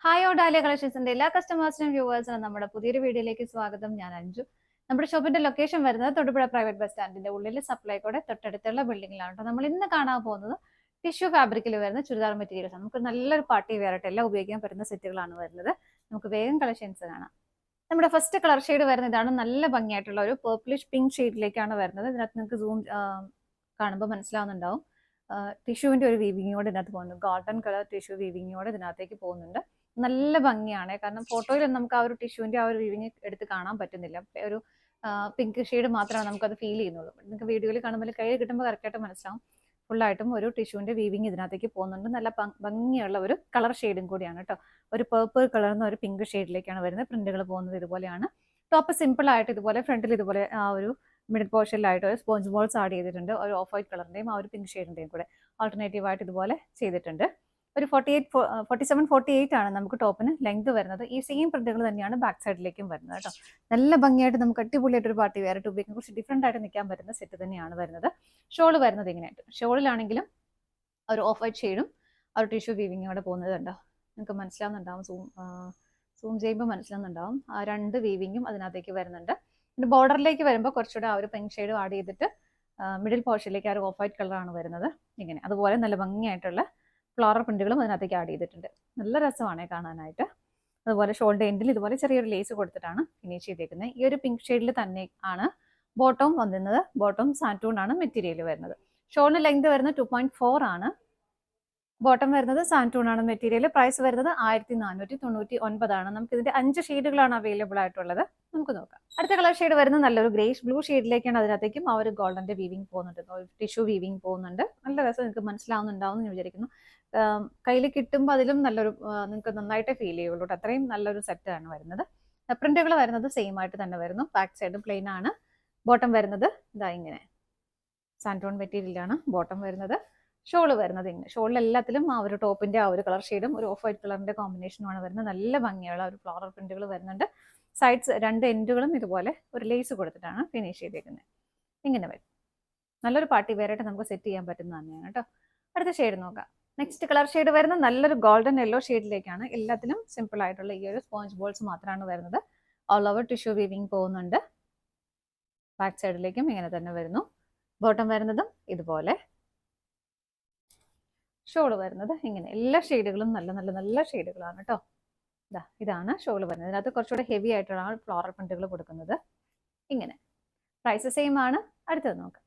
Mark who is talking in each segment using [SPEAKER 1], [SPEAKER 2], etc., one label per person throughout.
[SPEAKER 1] Hi dahlia കളക്ഷൻസിന്റെ എല്ലാ കസ്റ്റമേഴ്സിനും വ്യൂവേഴ്സിനും നമ്മുടെ പുതിയൊരു വീഡിയോയിലേക്ക് സ്വാഗതം. ഞാൻ അഞ്ജു. നമ്മുടെ ഷോപ്പിന്റെ ലൊക്കേഷൻ വരുന്നത് തൊടുപുഴ പ്രൈവറ്റ് ബസ് സ്റ്റാൻഡിന്റെ ഉള്ളിൽ സപ്ലൈക്കോടെ തൊട്ടടുത്തുള്ള ബിൽഡിംഗിലാണ് കേട്ടോ. നമ്മൾ ഇന്ന് കാണാൻ പോകുന്നത് ടിഷ്യൂ ഫാബ്രിക്കിൽ വരുന്ന ചുരിദാർ മെറ്റീരിയൽസ് ആണ്. നമുക്ക് നല്ലൊരു പാർട്ടി വെയർ ആയിട്ട് എല്ലാം ഉപയോഗിക്കാൻ പറ്റുന്ന സെറ്റുകളാണ് വരുന്നത്. നമുക്ക് വേഗം കളക്ഷൻസ് കാണാം. നമ്മുടെ ഫസ്റ്റ് കളർ ഷെയ്ഡ് വരുന്ന ഇതാണ്. നല്ല ഭംഗിയായിട്ടുള്ള ഒരു പേർപ്പിളിഷ് പിങ്ക് ഷെയ്ഡിലേക്കാണ് വരുന്നത്. ഇതിനകത്ത് നിങ്ങൾക്ക് സൂം കാണുമ്പോൾ മനസ്സിലാവുന്നുണ്ടാവും. ടിഷ്യൂവിന്റെ ഒരു വീവിങ്ങോട് ഇതിനകത്ത് പോകുന്നു. ഗോൾഡൻ കളർ ടിഷ്യൂ വീവിങ്ങോട് ഇതിനകത്തേക്ക് പോകുന്നുണ്ട്. നല്ല ഭംഗിയാണ്. കാരണം ഫോട്ടോയിൽ നമുക്ക് ആ ഒരു ടിഷ്യൂവിന്റെ ആ ഒരു വീവിങ് എടുത്ത് കാണാൻ പറ്റുന്നില്ല. ഒരു പിങ്ക് ഷെയ്ഡ് മാത്രമാണ് നമുക്കത് ഫീൽ ചെയ്യുന്നുള്ളൂ. നിങ്ങൾക്ക് വീഡിയോയിൽ കാണുമ്പോൾ കയ്യിൽ കിട്ടുമ്പോൾ കറക്റ്റായിട്ട് മനസ്സിലാവും. ഫുള്ളായിട്ടും ഒരു ടിഷ്യൂവിന്റെ വീവിങ് ഇതിനകത്തേക്ക് പോകുന്നുണ്ട്. നല്ല ഭംഗിയുള്ള ഒരു കളർ ഷെയ്ഡും കൂടിയാണ് കേട്ടോ. ഒരു പേർപ്പിൾ കളർന്ന ഒരു പിങ്ക് ഷെയ്ഡിലേക്കാണ് വരുന്നത്. പ്രിന്റുകൾ പോകുന്നത് ഇതുപോലെയാണ്. ടോപ്പ് സിമ്പിൾ ആയിട്ട് ഇതുപോലെ ഫ്രണ്ടിൽ ഇതുപോലെ ആ ഒരു മിഡിൽ പോർഷനിലായിട്ട് ഒരു സ്പോഞ്ച് ബോൾസ് ആഡ് ചെയ്തിട്ടുണ്ട്. ഒരു ഓഫ് വൈറ്റ് കളറിന്റെയും ആ ഒരു പിങ്ക് ഷെയ്ഡിന്റെയും കൂടെ ആൾട്ടർനേറ്റീവ് ആയിട്ട് ഇതുപോലെ ചെയ്തിട്ടുണ്ട്. ഒരു 47-48 ആണ് നമുക്ക് ടോപ്പിന് ലെങ്ത് വരുന്നത്. ഈ സെയിം പ്രിന്റുകൾ തന്നെയാണ് ബാക്ക് സൈഡിലേക്കും വരുന്നത് കേട്ടോ. നല്ല ഭംഗിയായിട്ട് നമുക്ക് അടിപൊളിയായിട്ട് ഒരു പാർട്ടി വെയർ ഉപയോഗിക്കാൻ കുറച്ച് ഡിഫറെന്റ് ആയിട്ട് നിൽക്കാൻ പറ്റുന്ന സെറ്റ് തന്നെയാണ് വരുന്നത്. ഷോൾ വരുന്നത് ഇങ്ങനെയായിട്ട്. ഷോളിലാണെങ്കിലും ഒരു ഓഫ് വൈറ്റ് ഷെയ്ഡും ഒരു ടിഷ്യൂ വീവിങ്ങോടെ പോകുന്നത് കണ്ടോ. നിങ്ങൾക്ക് മനസ്സിലാവുന്നുണ്ടാവും. സൂം ചെയ്യുമ്പോൾ മനസ്സിലാവുന്നുണ്ടാവും. ആ രണ്ട് വീവിങ്ങും അതിനകത്തേക്ക് വരുന്നുണ്ട്. പിന്നെ ബോർഡറിലേക്ക് വരുമ്പോൾ കുറച്ചുകൂടെ ആ ഒരു പിങ്ക് ഷെയ്ഡ് ആഡ് ചെയ്തിട്ട് മിഡിൽ പോർഷനിലേക്ക് ആ ഒരു ഓഫ് വൈറ്റ് കളറാണ് വരുന്നത്. ഇങ്ങനെ അതുപോലെ നല്ല ഭംഗിയായിട്ടുള്ള ഫ്ലോറൽ പ്രിന്റുകളും അതിനകത്തേക്ക് ആഡ് ചെയ്തിട്ടുണ്ട്. നല്ല രസമാണ് കാണാനായിട്ട്. അതുപോലെ ഷോൾഡർ എൻഡിൽ ഇതുപോലെ ചെറിയൊരു ലേസ് കൊടുത്തിട്ടാണ് ഫിനിഷ് ചെയ്തേക്കുന്നത്. ഈ ഒരു പിങ്ക് ഷെയ്ഡിൽ തന്നെ ആണ് ബോട്ടം വന്നിരുന്നത്. ബോട്ടം സാൻറ്റൂൺ ആണ് മെറ്റീരിയൽ വരുന്നത്. ഷോളിന് ലെങ്ത് വരുന്നത് 2.4 ആണ്. ബോട്ടം വരുന്നത് സാൻറ്റൂൺ ആണ് മെറ്റീരിയൽ. പ്രൈസ് വരുന്നത് 1499 ആണ്. നമുക്ക് ഇതിന്റെ 5 ഷെയ്ഡുകളാണ് അവൈലബിൾ ആയിട്ടുള്ളത്. നമുക്ക് നോക്കാം. അടുത്ത കളർ ഷെയ്ഡ് വരുന്നത് നല്ലൊരു ഗ്രേഷ് ബ്ലൂ ഷെയ്ഡിലേക്കാണ്. അതിനകത്തേക്കും ആ ഒരു ഗോൾഡന്റെ വീവിങ് പോകുന്നുണ്ട്. ടിഷ്യൂ വീവിങ് പോകുന്നുണ്ട്. നല്ല രസം നിങ്ങൾക്ക് മനസ്സിലാവുന്നുണ്ടാവും എന്ന് വിചാരിക്കുന്നു. കയ്യിൽ കിട്ടുമ്പോൾ അതിലും നല്ലൊരു നിങ്ങൾക്ക് നന്നായിട്ട് ഫീൽ ചെയ്യുള്ളൂ. അത്രയും നല്ലൊരു സെറ്റാണ് വരുന്നത്. പ്രിന്റുകൾ വരുന്നത് സെയിം ആയിട്ട് തന്നെ വരുന്നു. ബാക്ക് സൈഡ് പ്ലെയിൻ ആണ്. ബോട്ടം വരുന്നത് ഇതാ ഇങ്ങനെ സാൻറ്റൂൺ മെറ്റീരിയലാണ് ബോട്ടം വരുന്നത്. ഷോള് വരുന്നത് ഇങ്ങനെ. ഷോളിൽ എല്ലാത്തിലും ആ ഒരു ടോപ്പിന്റെ ആ ഒരു കളർ ഷെയ്ഡും ഒരു ഓഫ് വൈറ്റ് കളറിന്റെ കോമ്പിനേഷനുമാണ് വരുന്നത്. നല്ല ഭംഗിയുള്ള ഒരു ഫ്ലോറൽ പ്രിന്റുകൾ വരുന്നുണ്ട്. സൈഡ്സ് രണ്ട് എൻഡുകളും ഇതുപോലെ ഒരു ലേസ് കൊടുത്തിട്ടാണ് ഫിനിഷ് ചെയ്തേക്കുന്നത്. ഇങ്ങനെ വരും. നല്ലൊരു പാർട്ടി വെയർ ആയിട്ട് നമുക്ക് സെറ്റ് ചെയ്യാൻ പറ്റുന്ന തന്നെയാണ് കേട്ടോ. അടുത്ത ഷെയ്ഡ് നോക്കാം. നെക്സ്റ്റ് കളർ ഷെയ്ഡ് വരുന്നത് നല്ലൊരു ഗോൾഡൻ യെല്ലോ ഷെയ്ഡിലേക്കാണ്. എല്ലാത്തിലും സിമ്പിൾ ആയിട്ടുള്ള ഈ ഒരു സ്പോഞ്ച് ബോൾസ് മാത്രമാണ് വരുന്നത്. ഓൾ ഓവർ ടിഷ്യൂ വീവിങ് പോകുന്നുണ്ട്. ബാക്ക് സൈഡിലേക്കും ഇങ്ങനെ തന്നെ വരുന്നു. ബോട്ടം വരുന്നതും ഇതുപോലെ. ഷോള് വരുന്നത് ഇങ്ങനെ. എല്ലാ ഷെയ്ഡുകളും നല്ല നല്ല നല്ല ഷെയ്ഡുകളാണ് കേട്ടോ. ഇതാണ് ഷോള് വരുന്നത്. ഇതിനകത്ത് കുറച്ചുകൂടെ ഹെവി ആയിട്ടുള്ള ഫ്ലോറൽ പ്രിന്റുകൾ കൊടുക്കുന്നത്. ഇങ്ങനെ. പ്രൈസ് സെയിം ആണ്. അടുത്തത് നോക്കാം.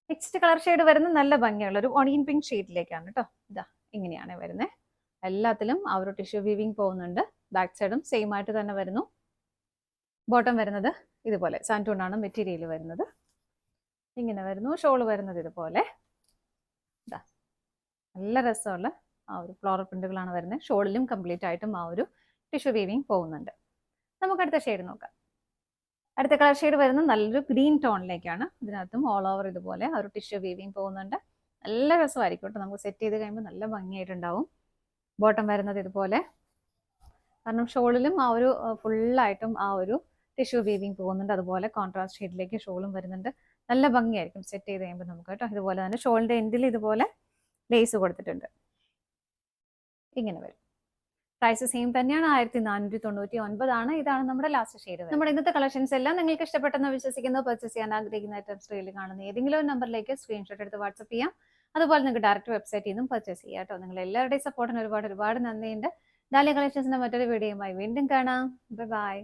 [SPEAKER 1] നെക്സ്റ്റ് കളർ ഷെയ്ഡ് വരുന്നത് നല്ല ഭംഗിയുള്ള ഒരു ഓണിയൻ പിങ്ക് ഷെയ്ഡിലേക്കാണ് കേട്ടോ. ഇങ്ങനെയാണ് വരുന്നത്. എല്ലാത്തിലും ആ ഒരു ടിഷ്യൂ വീവിങ് പോകുന്നുണ്ട്. ബാക്ക് സൈഡും സെയിം ആയിട്ട് തന്നെ വരുന്നു. ബോട്ടം വരുന്നത് ഇതുപോലെ സാൻറ്റൂൺ ആണ് മെറ്റീരിയൽ വരുന്നത്. ഇങ്ങനെ വരുന്നു. ഷോള് വരുന്നത് ഇതുപോലെ. നല്ല രസമുള്ള ആ ഒരു ഫ്ലോറൽ പ്രിന്റുകളാണ് വരുന്നത്. ഷോളിലും കംപ്ലീറ്റ് ആയിട്ടും ആ ഒരു ടിഷ്യൂ വീവിങ് പോകുന്നുണ്ട്. നമുക്ക് അടുത്ത ഷെയ്ഡ് നോക്കാം. അടുത്ത കളർ ഷെയ്ഡ് വരുന്നത് നല്ലൊരു ഗ്രീൻ ടോണിലേക്കാണ്. ഇതിനകത്തും ഓൾ ഓവർ ഇതുപോലെ ആ ഒരു ടിഷ്യൂ വീവിങ് പോകുന്നുണ്ട്. നല്ല രസമായിരിക്കും കേട്ടോ. നമുക്ക് സെറ്റ് ചെയ്ത് കഴിയുമ്പോൾ നല്ല ഭംഗിയായിട്ടുണ്ടാവും. ബോട്ടം വരുന്നത് ഇതുപോലെ. കാരണം ഷോളിലും ആ ഒരു ഫുള്ളായിട്ടും ആ ഒരു ടിഷ്യൂ വീവിങ് പോകുന്നുണ്ട്. അതുപോലെ കോൺട്രാസ്റ്റ് ഷെയ്ഡിലേക്ക് ഷോളും വരുന്നുണ്ട്. നല്ല ഭംഗിയായിരിക്കും സെറ്റ് ചെയ്ത് കഴിയുമ്പോൾ നമുക്ക് കേട്ടോ. ഇതുപോലെ തന്നെ ഷോളിന്റെ എൻഡിൽ ഇതുപോലെ ലേസ് കൊടുത്തിട്ടുണ്ട്. ഇങ്ങനെ വരും. പ്രൈസ് സെയിം തന്നെയാണ്. 1499 ആണ്. ഇതാണ് നമ്മുടെ ലാസ്റ്റ് ഷെയ്ഡ്. നമ്മുടെ ഇന്നത്തെ കളക്ഷൻസ് എല്ലാം നിങ്ങൾക്ക് ഇഷ്ടപ്പെട്ടെന്ന് വിശ്വസിക്കുന്നു. പർച്ചേസ് ചെയ്യാൻ ആഗ്രഹിക്കുന്ന ഐറ്റംസ് സ്ക്രീനിൽ കാണുന്ന ഏതെങ്കിലും ഒരു നമ്പറിലേക്ക് സ്ക്രീൻഷോട്ട് എടുത്ത് വാട്സ്ആപ്പ് ചെയ്യാം. അതുപോലെ നിങ്ങൾക്ക് ഡയറക്റ്റ് വെബ്സൈറ്റിൽ നിന്നും പർച്ചേസ് ചെയ്യാം കേട്ടോ. നിങ്ങൾ എല്ലാവരുടെയും സപ്പോർട്ടിന് ഒരുപാട് ഒരുപാട് നന്ദിയുണ്ട്. ഡാലിയ കളക്ഷൻസിന്റെ മറ്റൊരു വീഡിയോയുമായി വീണ്ടും കാണാം. ബൈ.